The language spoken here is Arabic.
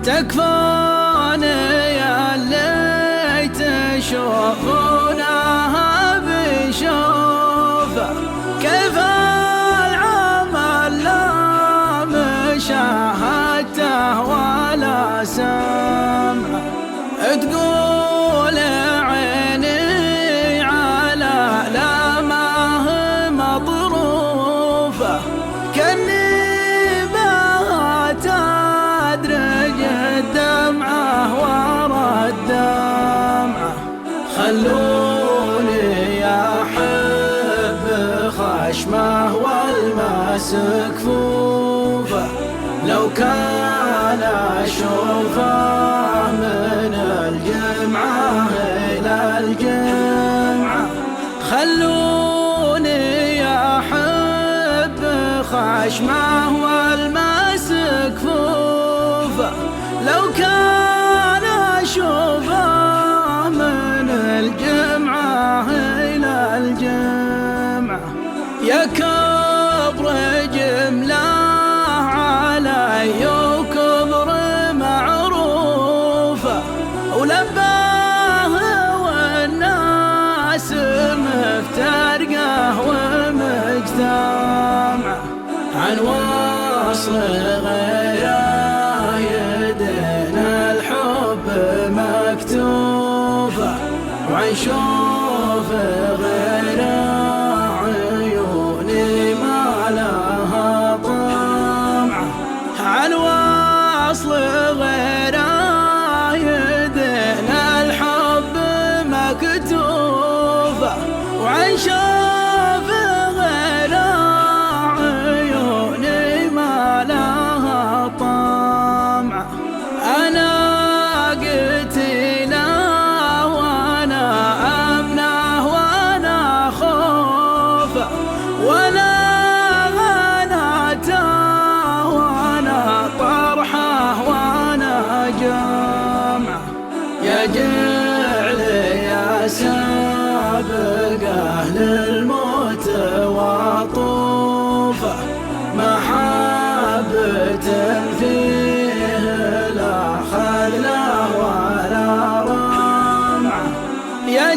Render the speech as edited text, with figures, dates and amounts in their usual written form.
تكفوني يا اللي تشوفونها بشوفه، كيف العمل لا مشاهدته ولا سمعه. تقول عيني على لا ما هي مطروفه، كني بها تدرج الدمعه ورا الدمعه. خلوني احب خشمه والمس كفوفه، لو كان اشوفه من الجمعه الى الجمعه. خلوني احب خشمه والمس كفوفه، لو كان اشوفه من الجمعه الى الجمعه. يا كبر جمله علي وكبر معروفه، ولباه والناس مفترقه ومجتمعه. عن وصل غيره يدنا الحب مكتوبه، وعن شوف غيره عيوني ما لها طمعه. عن وصل غيره يدنا الحب مكتوبه، وعن شوف غيره عيوني ما لها طمعه. انا قتيله وانا امنه وانا خوفه، وانا غناته وانا طرحه وانا جمعه. يا جعل يا سابق اهل الموت وطوفه، محبة فيه لا خذله ولا رمعه. يا